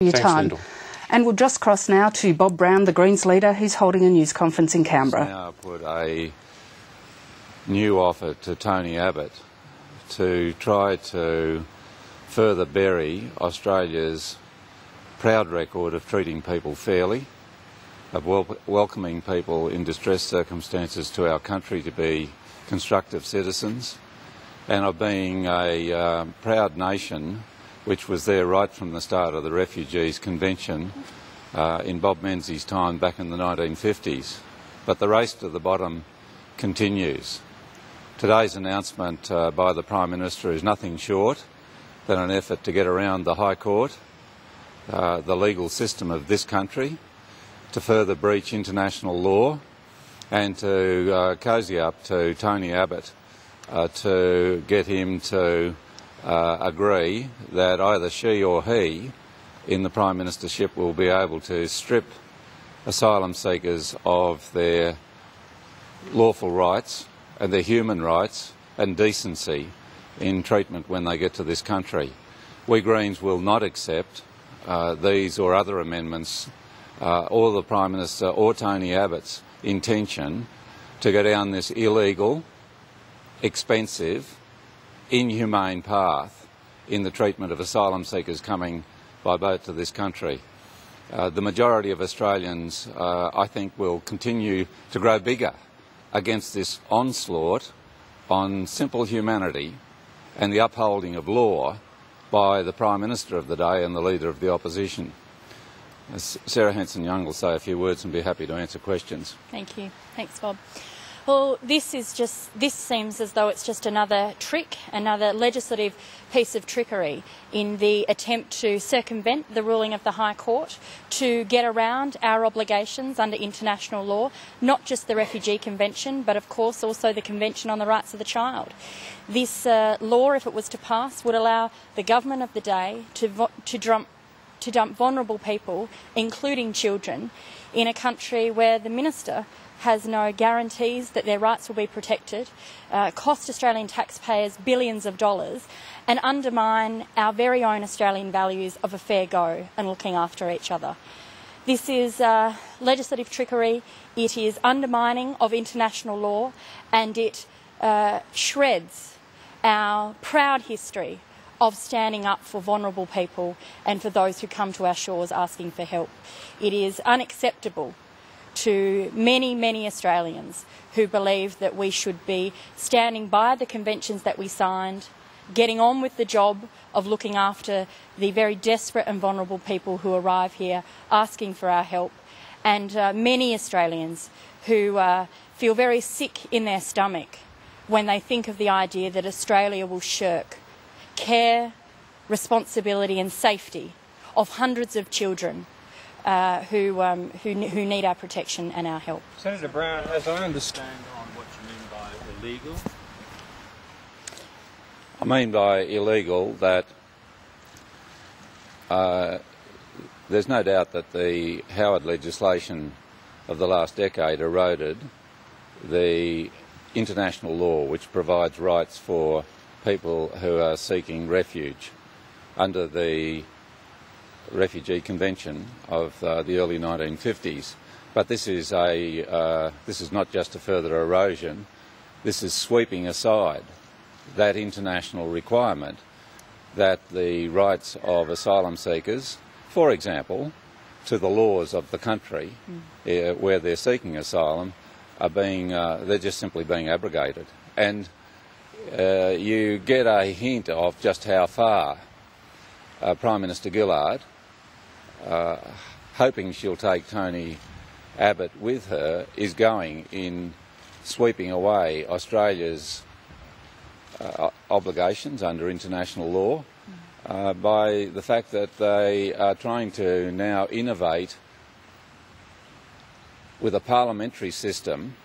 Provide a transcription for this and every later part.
your time. And we'll just cross now to Bob Brown, the Greens leader, who's holding a news conference in Canberra. Now put a new offer to Tony Abbott to try to further bury Australia's proud record of treating people fairly, of welcoming people in distressed circumstances to our country to be constructive citizens, and of being a proud nation which was there right from the start of the Refugees Convention in Bob Menzies' time back in the 1950s. But the race to the bottom continues. Today's announcement by the Prime Minister is nothing short than an effort to get around the High Court, the legal system of this country, to further breach international law and to cosy up to Tony Abbott to get him to agree that either she or he in the Prime Ministership will be able to strip asylum seekers of their lawful rights and their human rights and decency in treatment when they get to this country. We Greens will not accept these or other amendments or the Prime Minister or Tony Abbott's intention to go down this illegal, expensive, inhumane path in the treatment of asylum seekers coming by boat to this country. The majority of Australians, I think, will continue to grow bigger against this onslaught on simple humanity and the upholding of law by the Prime Minister of the day and the Leader of the Opposition. Sarah Hanson-Young will say a few words and be happy to answer questions. Thank you. Thanks, Bob. Well, this seems as though it's just another trick, another legislative piece of trickery in the attempt to circumvent the ruling of the High Court, to get around our obligations under international law, not just the Refugee Convention, but of course also the Convention on the Rights of the Child. This law, if it was to pass, would allow the government of the day to dump vulnerable people, including children, in a country where the Minister has no guarantees that their rights will be protected, cost Australian taxpayers billions of dollars, and undermine our very own Australian values of a fair go and looking after each other. This is legislative trickery, it is undermining of international law, and it shreds our proud history of standing up for vulnerable people and for those who come to our shores asking for help. It is unacceptable to many, many Australians who believe that we should be standing by the conventions that we signed, getting on with the job of looking after the very desperate and vulnerable people who arrive here asking for our help, and many Australians who feel very sick in their stomach when they think of the idea that Australia will shirk care, responsibility and safety of hundreds of children who need our protection and our help. Senator Brown, as I understand on what you mean by illegal? I mean by illegal that there's no doubt that the Howard legislation of the last decade eroded the international law which provides rights for people who are seeking refuge under the Refugee Convention of the early 1950s. But this is not just a further erosion. This is sweeping aside that international requirement that the rights of asylum seekers, for example, to the laws of the country where they're seeking asylum, are they're just simply being abrogated. And you get a hint of just how far Prime Minister Gillard, hoping she'll take Tony Abbott with her, is going in sweeping away Australia's obligations under international law by the fact that they are trying to now innovate with a parliamentary system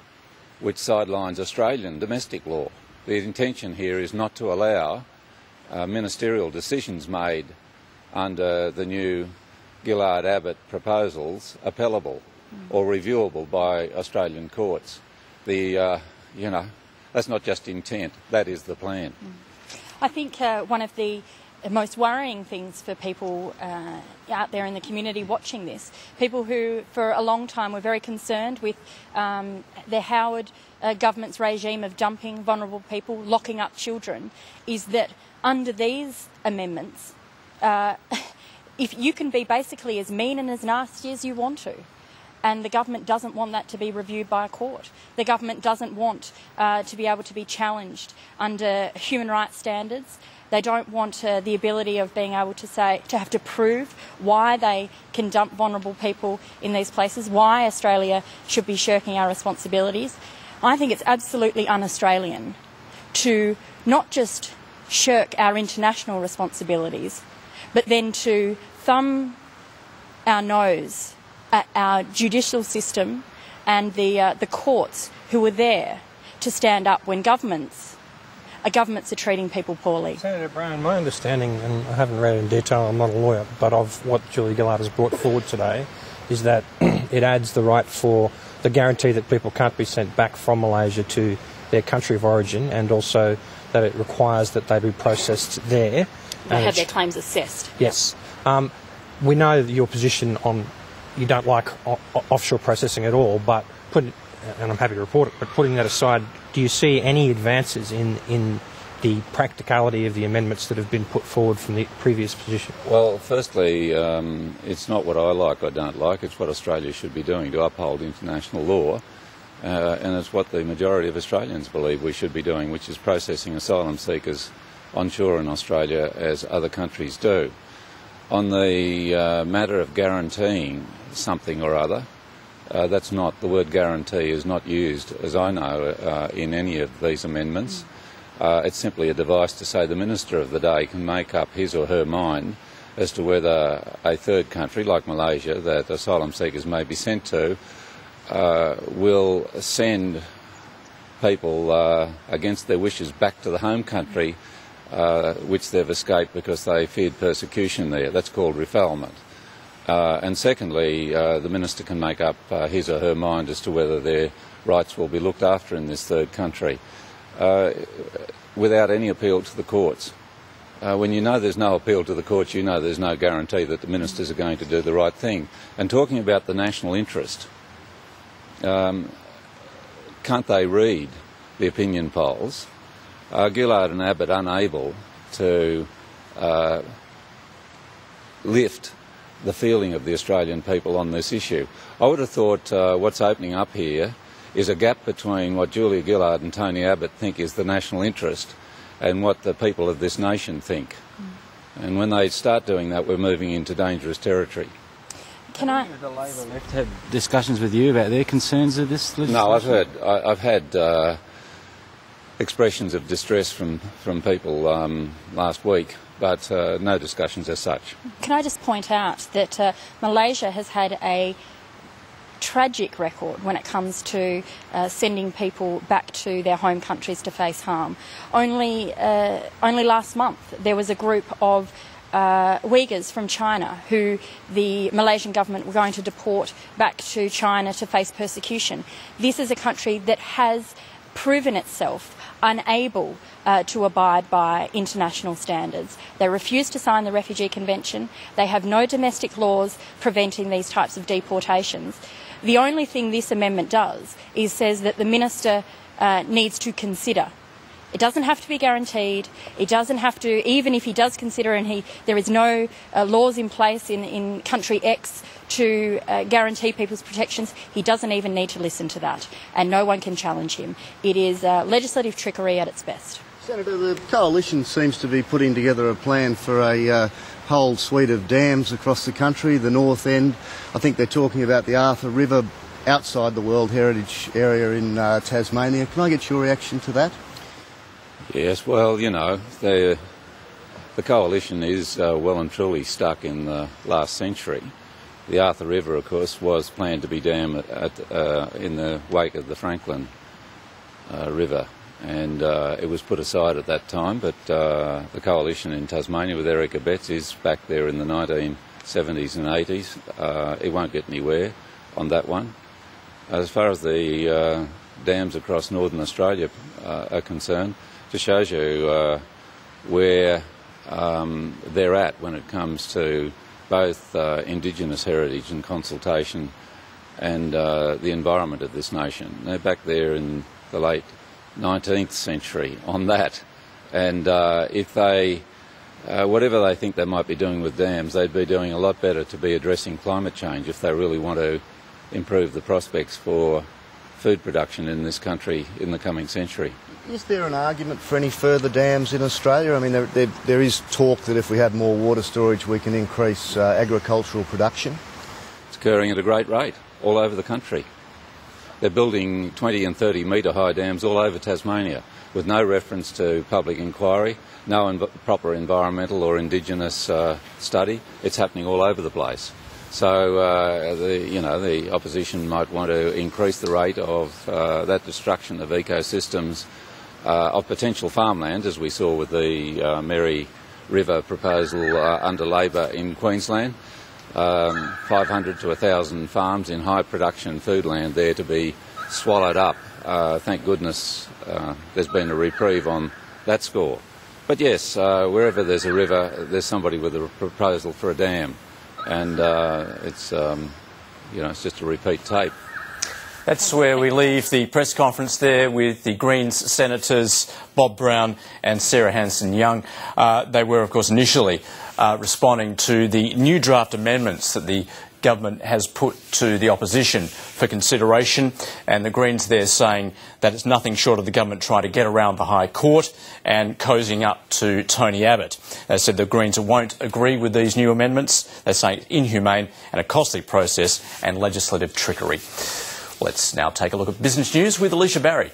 which sidelines Australian domestic law. The intention here is not to allow ministerial decisions made under the new Gillard-Abbott proposals appellable or reviewable by Australian courts. That's not just intent, that is the plan. I think one of the most worrying things for people out there in the community watching this, people who for a long time were very concerned with the Howard government's regime of dumping vulnerable people, locking up children, is that under these amendments, if you can be basically as mean and as nasty as you want to, and the government doesn't want that to be reviewed by a court. The government doesn't want to be able to be challenged under human rights standards. They don't want the ability of being able to have to prove why they can dump vulnerable people in these places, why Australia should be shirking our responsibilities. I think it's absolutely un-Australian to not just shirk our international responsibilities, but then to thumb our nose at our judicial system and the courts who were there to stand up when governments are treating people poorly. Senator Brown, my understanding, and I haven't read it in detail, I'm not a lawyer, but of what Julia Gillard has brought forward today, is that it adds the right for the guarantee that people can't be sent back from Malaysia to their country of origin, and also that it requires that they be processed there. They have their claims assessed. Yes. We know your position on you don't like offshore processing at all, but and I'm happy to report it, but putting that aside, do you see any advances in the practicality of the amendments that have been put forward from the previous position? Well, firstly, it's not what I like or don't like, it's what Australia should be doing to uphold international law, and it's what the majority of Australians believe we should be doing, which is processing asylum seekers onshore in Australia as other countries do. On the matter of guaranteeing something or other, that's not, the word guarantee is not used, as I know, in any of these amendments. It's simply a device to say the Minister of the day can make up his or her mind as to whether a third country, like Malaysia, that asylum seekers may be sent to, will send people against their wishes back to the home country which they've escaped because they feared persecution there. That's called refoulement. And secondly, the Minister can make up his or her mind as to whether their rights will be looked after in this third country without any appeal to the courts. When you know there's no appeal to the courts, you know there's no guarantee that the ministers are going to do the right thing. And talking about the national interest, can't they read the opinion polls? Gillard and Abbott unable to lift the feeling of the Australian people on this issue. I would have thought what's opening up here is a gap between what Julia Gillard and Tony Abbott think is the national interest and what the people of this nation think. And when they start doing that, we're moving into dangerous territory. Can I? The Labor left had discussions with you about their concerns of this legislation? No, I've had expressions of distress from people last week, but no discussions as such. Can I just point out that Malaysia has had a tragic record when it comes to sending people back to their home countries to face harm. Only last month there was a group of Uyghurs from China who the Malaysian government were going to deport back to China to face persecution. This is a country that has proven itself unable to abide by international standards. They refuse to sign the Refugee Convention. They have no domestic laws preventing these types of deportations. The only thing this amendment does is says that the minister needs to consider. It doesn't have to be guaranteed. It doesn't have to, even if he does consider and there is no laws in place in country X to guarantee people's protections, he doesn't even need to listen to that, and no one can challenge him. It is legislative trickery at its best. Senator, the Coalition seems to be putting together a plan for a whole suite of dams across the country, the north end. I think they're talking about the Arthur River outside the World Heritage Area in Tasmania. Can I get your reaction to that? Yes, well, you know, the Coalition is well and truly stuck in the last century. The Arthur River, of course, was planned to be dammed in the wake of the Franklin River, and it was put aside at that time, but the Coalition in Tasmania with Eric Abetz is back there in the 1970s and 80s. It won't get anywhere on that one. As far as the dams across northern Australia are concerned, just shows you where they're at when it comes to both Indigenous heritage and consultation and the environment of this nation. They're back there in the late 19th century on that. And if they, whatever they think they might be doing with dams, they'd be doing a lot better to be addressing climate change if they really want to improve the prospects for food production in this country in the coming century. Is there an argument for any further dams in Australia? I mean, there is talk that if we have more water storage we can increase agricultural production. It's occurring at a great rate all over the country. They're building 20 and 30 metre high dams all over Tasmania with no reference to public inquiry, no proper environmental or Indigenous study. It's happening all over the place. So the opposition might want to increase the rate of that destruction of ecosystems, of potential farmland, as we saw with the Mary River proposal under Labor in Queensland. 500 to 1,000 farms in high production food land there to be swallowed up. Thank goodness there's been a reprieve on that score. But yes, wherever there's a river, there's somebody with a proposal for a dam. And it's just a repeat tape. That's where we leave the press conference there with the Greens senators Bob Brown and Sarah Hanson-Young. They were, of course, initially responding to the new draft amendments that the government has put to the opposition for consideration, and the Greens there saying that it's nothing short of the government trying to get around the High Court and cozying up to Tony Abbott. They said the Greens won't agree with these new amendments. They're saying it's inhumane and a costly process and legislative trickery. Let's now take a look at business news with Alicia Barry.